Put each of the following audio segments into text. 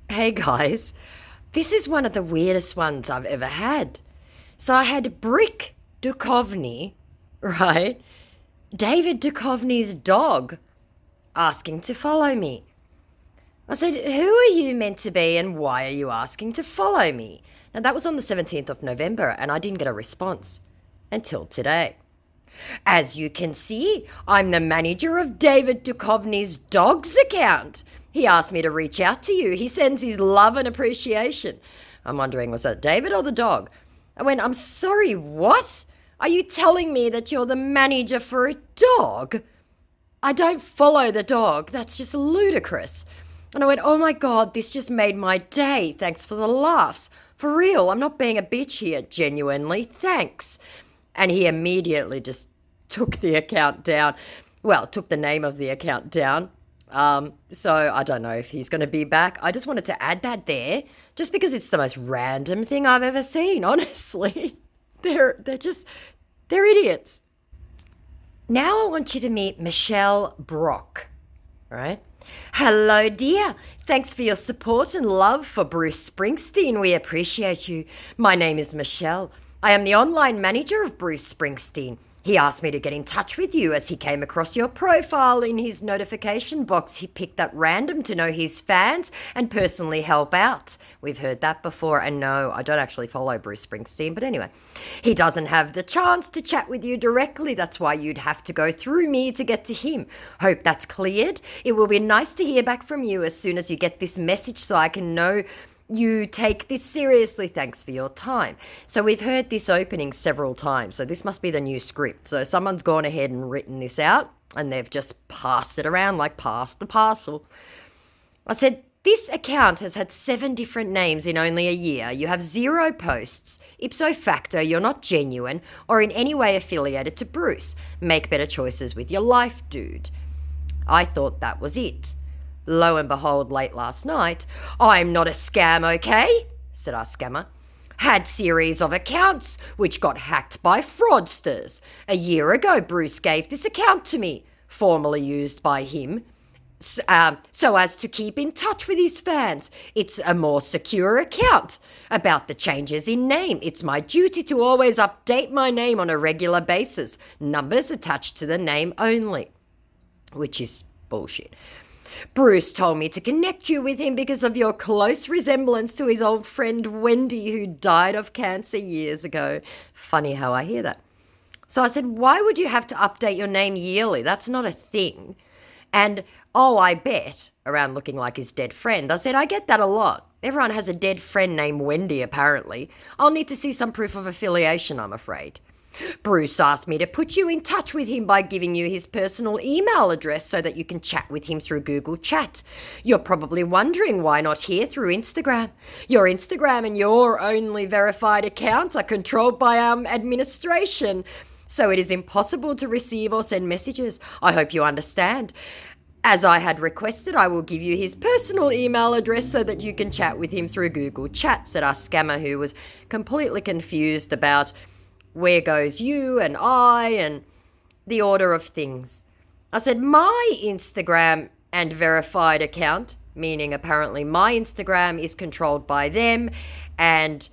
Hey guys, this is one of the weirdest ones I've ever had. So I had Brick Duchovny, right? David Duchovny's dog asking to follow me. I said, who are you meant to be and why are you asking to follow me? Now that was on the 17th of November and I didn't get a response until today. As you can see, I'm the manager of David Duchovny's dog's account. He asked me to reach out to you. He sends his love and appreciation. I'm wondering, was that David or the dog? I went, I'm sorry, what? Are you telling me that you're the manager for a dog? I don't follow the dog. That's just ludicrous. And I went, oh my God, this just made my day. Thanks for the laughs. For real, I'm not being a bitch here. Genuinely, thanks. And he immediately just took the account down. Well, took the name of the account down. So I don't know if he's going to be back. I just wanted to add that there, just because it's the most random thing I've ever seen. Honestly, they're idiots. Now I want you to meet Michelle Brock. All right. Hello, dear. Thanks for your support and love for Bruce Springsteen. We appreciate you. My name is Michelle. I am the online manager of Bruce Springsteen. He asked me to get in touch with you as he came across your profile in his notification box. He picked at random to know his fans and personally help out. We've heard that before, and no, I don't actually follow Bruce Springsteen, but anyway. He doesn't have the chance to chat with you directly. That's why you'd have to go through me to get to him. Hope that's cleared. It will be nice to hear back from you as soon as you get this message so I can know you take this seriously. Thanks for your time. So we've heard this opening several times. So this must be the new script. So someone's gone ahead and written this out and they've just passed it around like pass the parcel. I said, this account has had 7 different names in only a year. You have 0 posts. Ipso facto, you're not genuine or in any way affiliated to Bruce. Make better choices with your life, dude. I thought that was it. Lo and behold, late last night, I'm not a scam, okay? Said our scammer. Had series of accounts which got hacked by fraudsters. A year ago, Bruce gave this account to me, formerly used by him, so as to keep in touch with his fans. It's a more secure account. About the changes in name, it's my duty to always update my name on a regular basis. Numbers attached to the name only, which is bullshit. Bruce told me to connect you with him because of your close resemblance to his old friend Wendy, who died of cancer years ago. Funny how I hear that. So I said, why would you have to update your name yearly? That's not a thing. And, oh, I bet, around looking like his dead friend, I said, I get that a lot. Everyone has a dead friend named Wendy, apparently. I'll need to see some proof of affiliation, I'm afraid. Bruce asked me to put you in touch with him by giving you his personal email address so that you can chat with him through Google Chat. You're probably wondering why not here through Instagram. Your Instagram and your only verified account are controlled by administration, so it is impossible to receive or send messages. I hope you understand. As I had requested, I will give you his personal email address so that you can chat with him through Google Chat, said our scammer, who was completely confused about where goes you and I and the order of things. I said, my Instagram and verified account, meaning apparently my Instagram is controlled by them, and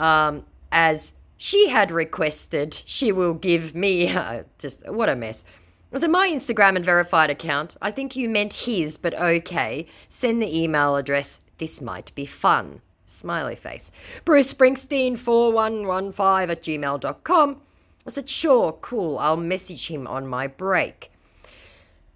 as she had requested, she will give me, just what a mess. I said, my Instagram and verified account, I think you meant his, but okay. Send the email address. This might be fun. Smiley face. Bruce Springsteen 4115@gmail.com. I said, sure, cool. I'll message him on my break.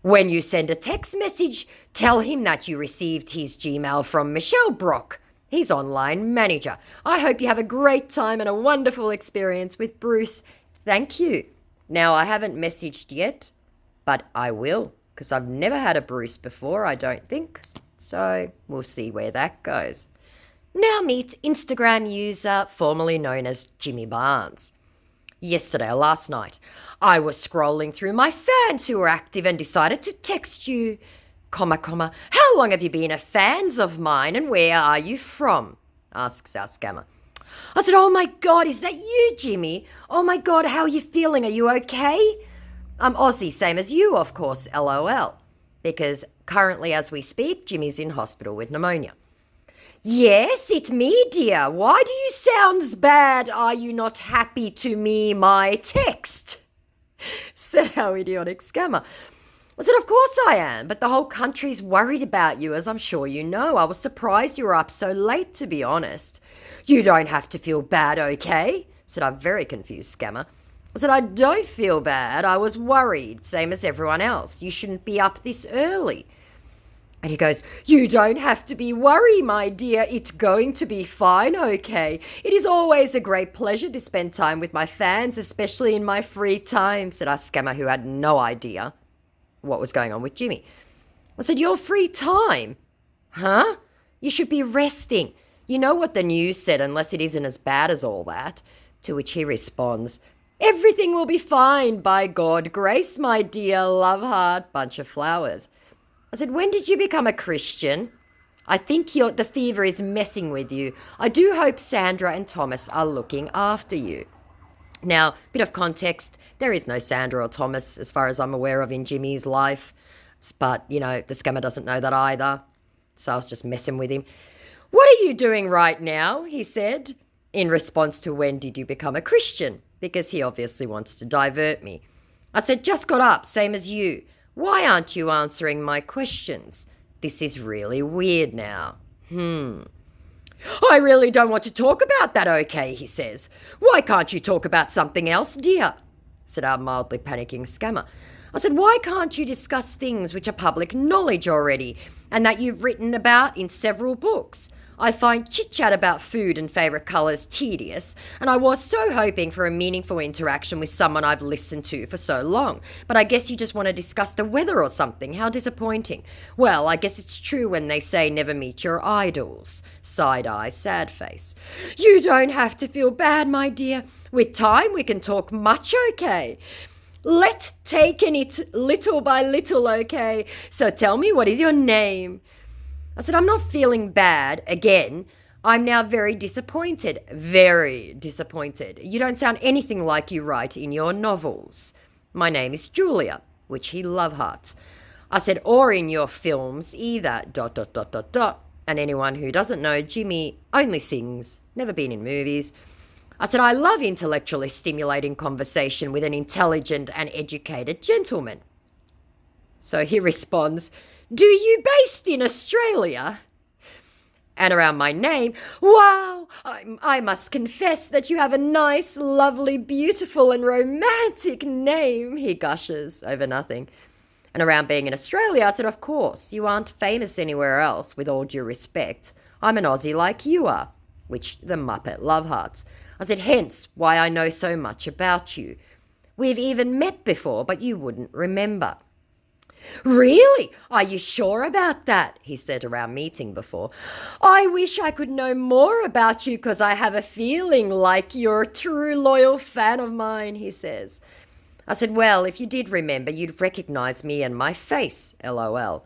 When you send a text message, tell him that you received his Gmail from Michelle Brock, his online manager. I hope you have a great time and a wonderful experience with Bruce. Thank you. Now, I haven't messaged yet, but I will, because I've never had a Bruce before, I don't think. So we'll see where that goes. Now meet Instagram user formerly known as Jimmy Barnes. Yesterday or last night, I was scrolling through my fans who were active and decided to text you, how long have you been a fans of mine and where are you from? Asks our scammer. I said, oh my God, is that you, Jimmy? Oh my God, how are you feeling? Are you okay? I'm Aussie, same as you, of course, LOL. Because currently as we speak, Jimmy's in hospital with pneumonia. Yes, it's me, dear. Why do you sounds bad? Are you not happy to me, my text? Said our idiotic scammer. I said, of course I am, but the whole country's worried about you, as I'm sure you know. I was surprised you were up so late, to be honest. You don't have to feel bad, okay? Said our very confused scammer. I said, I don't feel bad. I was worried, same as everyone else. You shouldn't be up this early. And he goes, you don't have to be worried, my dear. It's going to be fine, okay? It is always a great pleasure to spend time with my fans, especially in my free time, said our scammer, who had no idea what was going on with Jimmy. I said, your free time? Huh? You should be resting. You know what the news said, unless it isn't as bad as all that. To which he responds, everything will be fine, by God. Grace, my dear, love heart, bunch of flowers. I said, when did you become a Christian? I think the fever is messing with you. I do hope Sandra and Thomas are looking after you. Now, bit of context, there is no Sandra or Thomas as far as I'm aware of in Jimmy's life. But, the scammer doesn't know that either. So I was just messing with him. What are you doing right now? He said, in response to when did you become a Christian? Because he obviously wants to divert me. I said, just got up, same as you. Why aren't you answering my questions? This is really weird now. I really don't want to talk about that, okay, he says. Why can't you talk about something else, dear? Said our mildly panicking scammer. I said, why can't you discuss things which are public knowledge already and that you've written about in several books? I find chit-chat about food and favourite colours tedious, and I was so hoping for a meaningful interaction with someone I've listened to for so long. But I guess you just want to discuss the weather or something. How disappointing. Well, I guess it's true when they say never meet your idols. Side-eye, sad face. You don't have to feel bad, my dear. With time, we can talk much, okay? Taking it little by little, okay? So tell me, what is your name? I said, I'm not feeling bad. Again, I'm now very disappointed. Very disappointed. You don't sound anything like you write in your novels. My name is Julia, which he love hearts. I said, or in your films either, ... And anyone who doesn't know, Jimmy only sings, never been in movies. I said, I love intellectually stimulating conversation with an intelligent and educated gentleman. So he responds, do you based in Australia? And around my name, wow, I must confess that you have a nice, lovely, beautiful and romantic name, he gushes over nothing. And around being in Australia, I said, of course, you aren't famous anywhere else, with all due respect. I'm an Aussie like you are, which the Muppet love hearts. I said, hence why I know so much about you. We've even met before, but you wouldn't remember. Really? Are you sure about that? He said around meeting before. I wish I could know more about you because I have a feeling like you're a true loyal fan of mine, he says. I said, well, if you did remember, you'd recognize me and my face, LOL.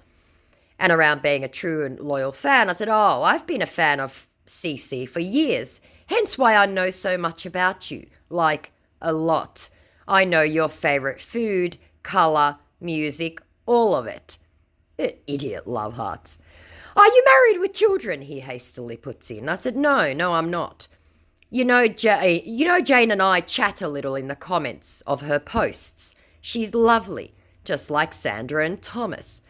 And around being a true and loyal fan, I said, oh, I've been a fan of CC for years, hence why I know so much about you, like a lot. I know your favorite food, color, music, all of it. Idiot love hearts. Are you married with children? He hastily puts in. I said, no, I'm not. Jane and I chat a little in the comments of her posts. She's lovely, just like Sandra and Thomas.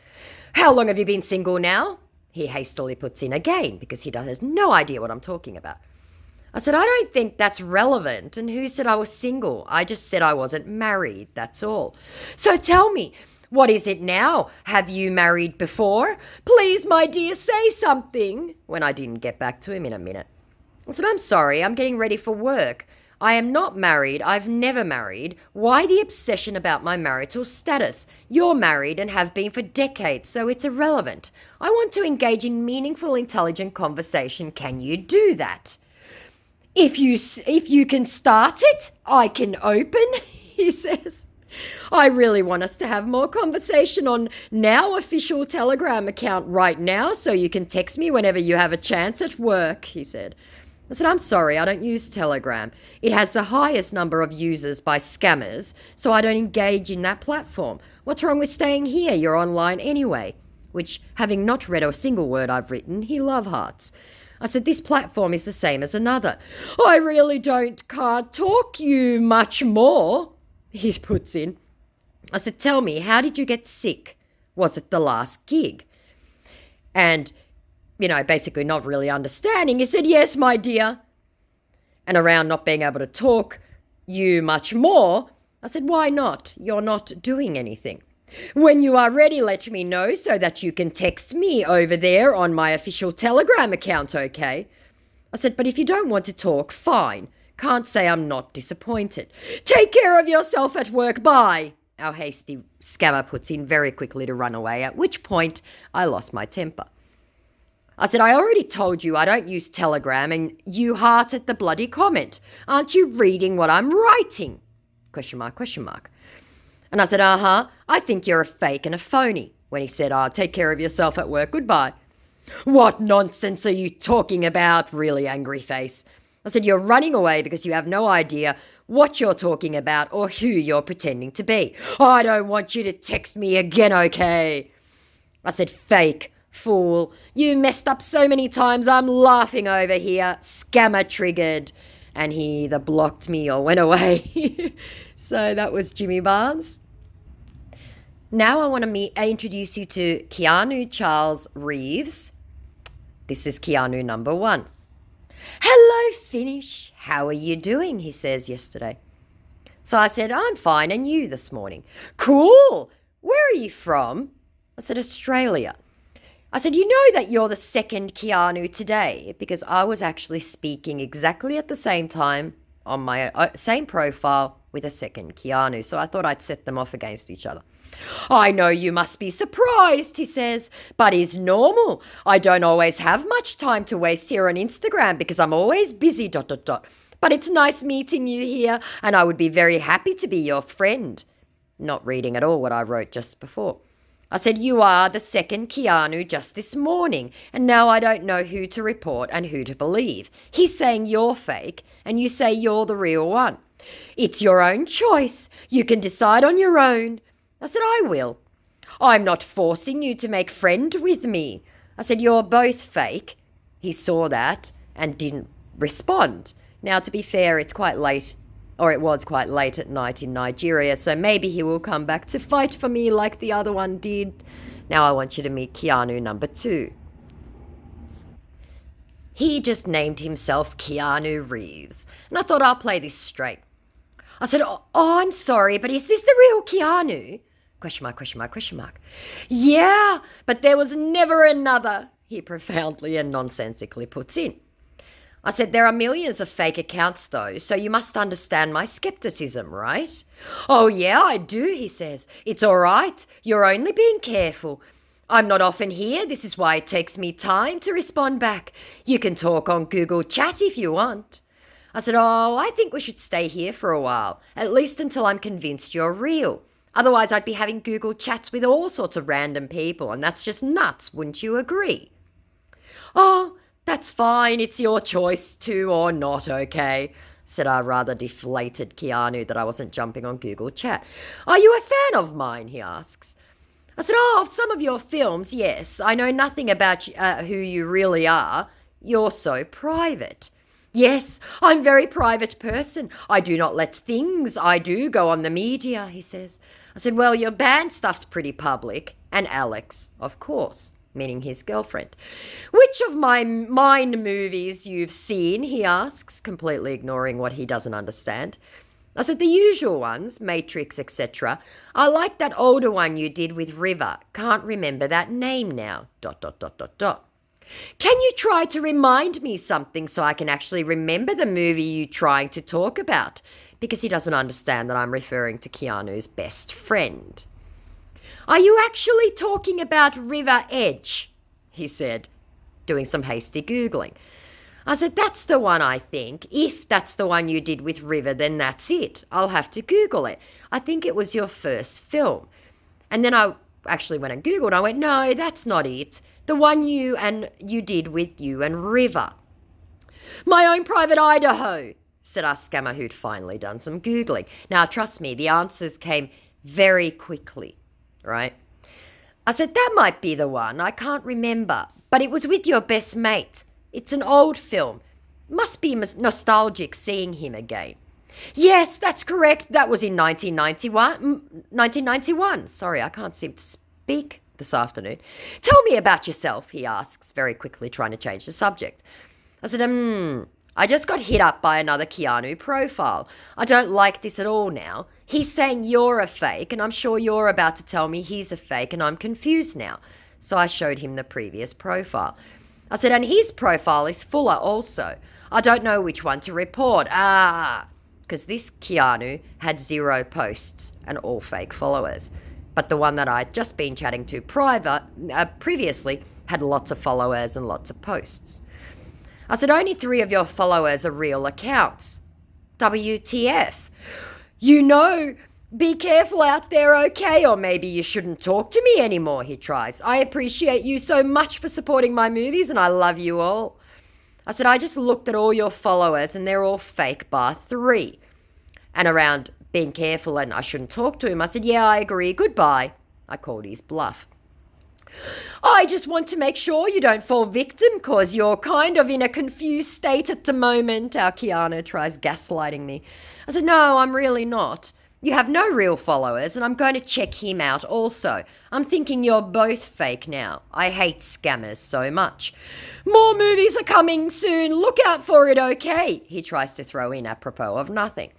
How long have you been single now? He hastily puts in again because he has no idea what I'm talking about. I said, I don't think that's relevant. And who said I was single? I just said I wasn't married, that's all. So tell me, what is it now? Have you married before? Please, my dear, say something. When I didn't get back to him in a minute. I said, I'm sorry, I'm getting ready for work. I am not married. I've never married. Why the obsession about my marital status? You're married and have been for decades, so it's irrelevant. I want to engage in meaningful, intelligent conversation. Can you do that? If you can start it, I can open, he says. I really want us to have more conversation on Now official Telegram account right now, so you can text me whenever you have a chance at work, he said. I said, I'm sorry, I don't use Telegram. It has the highest number of users by scammers, so I don't engage in that platform. What's wrong with staying here? You're online anyway. Which, having not read a single word I've written, he love hearts. I said, this platform is the same as another. I really can't talk you much more, he puts in. I said, tell me, how did you get sick? Was it the last gig? And, basically not really understanding, he said, yes, my dear. And around not being able to talk you much more, I said, why not? You're not doing anything. When you are ready, let me know so that you can text me over there on my official Telegram account, okay? I said, but if you don't want to talk, fine. Can't say I'm not disappointed. Take care of yourself at work, bye. Our hasty scammer puts in very quickly to run away, at which point I lost my temper. I said, I already told you I don't use Telegram and you hearted the bloody comment. Aren't you reading what I'm writing? ? And I said, I think you're a fake and a phony. When he said, take care of yourself at work, goodbye. What nonsense are you talking about? Really angry face. I said, you're running away because you have no idea what you're talking about or who you're pretending to be. I don't want you to text me again, okay? I said, fake, fool. You messed up so many times, I'm laughing over here. Scammer triggered. And he either blocked me or went away. So that was Jimmy Barnes. Now I want to introduce you to Keanu Charles Reeves. This is Keanu number 1. Hello, Finnish. How are you doing? He says yesterday. So I said, I'm fine, and you this morning? Cool. Where are you from? I said, Australia. I said, you know that you're the second Keanu today, because I was actually speaking exactly at the same time on my same profile with a second Keanu. So I thought I'd set them off against each other. I know you must be surprised, he says, but it's normal. I don't always have much time to waste here on Instagram because I'm always busy, ... But it's nice meeting you here, and I would be very happy to be your friend. Not reading at all what I wrote just before. I said, you are the second Keanu just this morning, and now I don't know who to report and who to believe. He's saying you're fake, and you say you're the real one. It's your own choice. You can decide on your own. I said, I will. I'm not forcing you to make friend with me. I said, you're both fake. He saw that and didn't respond. Now, to be fair, it's quite late, or it was quite late at night in Nigeria, so maybe he will come back to fight for me like the other one did. Now I want you to meet Keanu number 2. He just named himself Keanu Reeves, and I thought I'll play this straight. I said, oh, I'm sorry, but is this the real Keanu? ? Yeah, but there was never another, he profoundly and nonsensically puts in. I said, there are millions of fake accounts though, so you must understand my skepticism, right? Oh yeah, I do, he says. It's all right. You're only being careful. I'm not often here. This is why it takes me time to respond back. You can talk on Google Chat if you want. I said, oh, I think we should stay here for a while, at least until I'm convinced you're real. Otherwise, I'd be having Google Chats with all sorts of random people, and that's just nuts, wouldn't you agree? Oh, that's fine. It's your choice to or not, okay, said our rather deflated Keanu that I wasn't jumping on Google Chat. Are you a fan of mine, he asks. I said, oh, of some of your films, yes. I know nothing about who you really are. You're so private. Yes, I'm a very private person. I do not let things I do go on the media, he says. I said, well, your band stuff's pretty public. And Alex, of course, meaning his girlfriend. Which of my Mine movies you've seen, he asks, completely ignoring what he doesn't understand. I said, the usual ones, Matrix, etc. I like that older one you did with River. Can't remember that name now, ... Can you try to remind me something so I can actually remember the movie you're trying to talk about? Because he doesn't understand that I'm referring to Keanu's best friend. Are you actually talking about River Edge? He said, doing some hasty Googling. I said, that's the one, I think. If that's the one you did with River, then that's it. I'll have to Google it. I think it was your first film. And then I actually went and Googled. I went, no, that's not it. The one you did with you and River. My Own Private Idaho, said our scammer who'd finally done some Googling. Now, trust me, the answers came very quickly, right? I said, that might be the one. I can't remember. But it was with your best mate. It's an old film. Must be nostalgic seeing him again. Yes, that's correct. That was in 1991. Sorry, I can't seem to speak this afternoon. Tell me about yourself, he asks, very quickly trying to change the subject. I said, I just got hit up by another Keanu profile. I don't like this at all now. He's saying you're a fake, and I'm sure you're about to tell me he's a fake, and I'm confused now. So I showed him the previous profile. I said, and his profile is fuller also. I don't know which one to report. Because this Keanu had 0 posts and all fake followers. But the one that I'd just been chatting to previously had lots of followers and lots of posts. I said, only 3 of your followers are real accounts. WTF. Be careful out there, okay? Or maybe you shouldn't talk to me anymore, he tries. I appreciate you so much for supporting my movies and I love you all. I said, I just looked at all your followers and they're all fake bar 3. And around being careful and I shouldn't talk to him, I said, yeah, I agree, goodbye. I called his bluff. I just want to make sure you don't fall victim because you're kind of in a confused state at the moment, our Keanu tries gaslighting me. I said, no, I'm really not. You have no real followers and I'm going to check him out also. I'm thinking you're both fake now. I hate scammers so much. More movies are coming soon. Look out for it, okay? He tries to throw in apropos of nothing.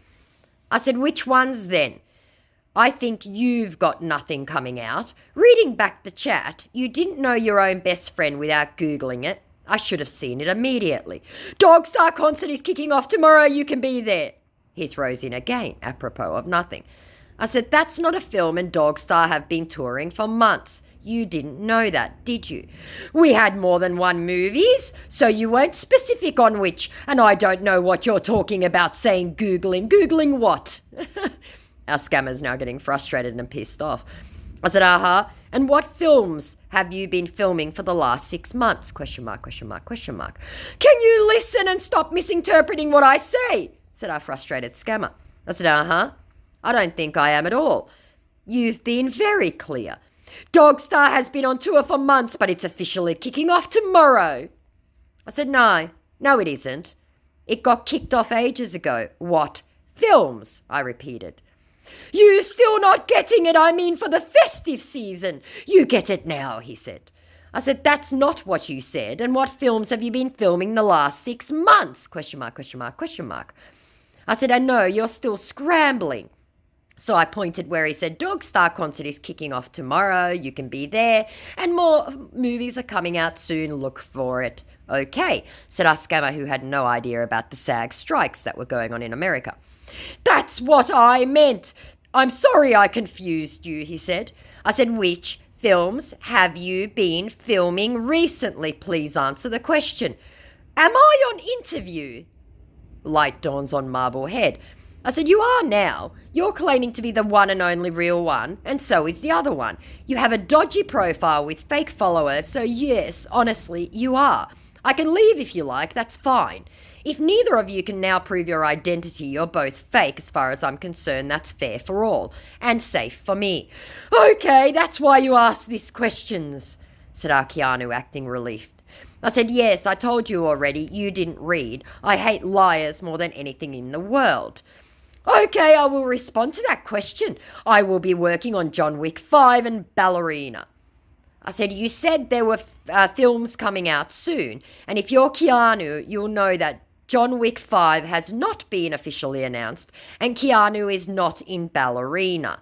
I said, which ones then? I think you've got nothing coming out. Reading back the chat, you didn't know your own best friend without Googling it. I should have seen it immediately. Dogstar concert is kicking off tomorrow. You can be there. He throws in again, apropos of nothing. I said, that's not a film and Dogstar have been touring for months. You didn't know that, did you? We had more than one movies, so you weren't specific on which, and I don't know what you're talking about saying Googling. Googling what? Our scammer's now getting frustrated and pissed off. I said, and what films have you been filming for the last 6 months? Question mark, question mark, question mark. Can you listen and stop misinterpreting what I say? Said our frustrated scammer. I said, I don't think I am at all. You've been very clear. Dogstar has been on tour for months, but it's officially kicking off tomorrow. I said, no, it isn't. It got kicked off ages ago. What? Films, I repeated. You still not getting it, I mean for the festive season. You get it now, he said. I said, that's not what you said. And what films have you been filming the last 6 months? Question mark, question mark, question mark. I said, I know, you're still scrambling. So I pointed where he said, Dogstar concert is kicking off tomorrow. You can be there. And more movies are coming out soon. Look for it. Okay, said our scammer who had no idea about the SAG strikes that were going on in America. That's what I meant. I'm sorry I confused you, he said. I said, which films have you been filming recently? Please answer the question. Am I on interview? Light dawns on Marblehead. I said, you are now. You're claiming to be the one and only real one, and so is the other one. You have a dodgy profile with fake followers, so yes, honestly, you are. I can leave if you like, that's fine. If neither of you can now prove your identity, you're both fake as far as I'm concerned. That's fair for all, and safe for me. Okay, that's why you asked these questions, said our Keanu, acting relieved. I said, yes, I told you already. You didn't read. I hate liars more than anything in the world. Okay, I will respond to that question. I will be working on John Wick 5 and Ballerina. I said, you said there were films coming out soon, and if you're Keanu, you'll know that John Wick 5 has not been officially announced, and Keanu is not in Ballerina.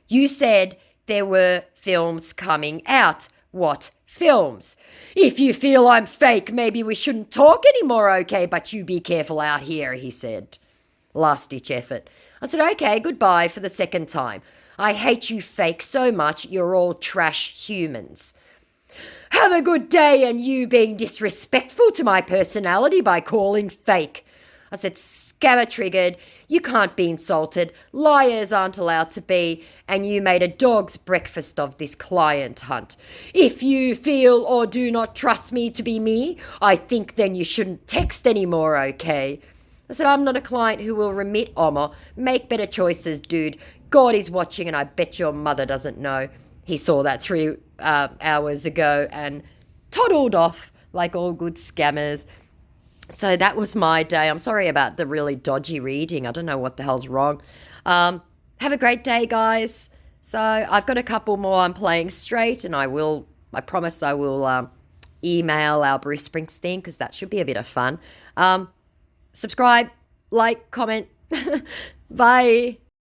You said there were films coming out. What films? If you feel I'm fake, maybe we shouldn't talk anymore, okay? But you be careful out here, he said. Last-ditch effort. I said, okay, goodbye for the second time. I hate you fake so much, you're all trash humans. Have a good day, and you being disrespectful to my personality by calling fake. I said, scammer triggered, you can't be insulted, liars aren't allowed to be, and you made a dog's breakfast of this client hunt. If you feel or do not trust me to be me, I think then you shouldn't text anymore, okay? I said, I'm not a client who will remit Omo. Make better choices, dude. God is watching, and I bet your mother doesn't know. He saw that 3 hours ago and toddled off like all good scammers. So that was my day. I'm sorry about the really dodgy reading. I don't know what the hell's wrong. Have a great day, guys. So I've got a couple more I'm playing straight, and I promise I will email our Bruce Springsteen because that should be a bit of fun. Subscribe, like, comment. Bye.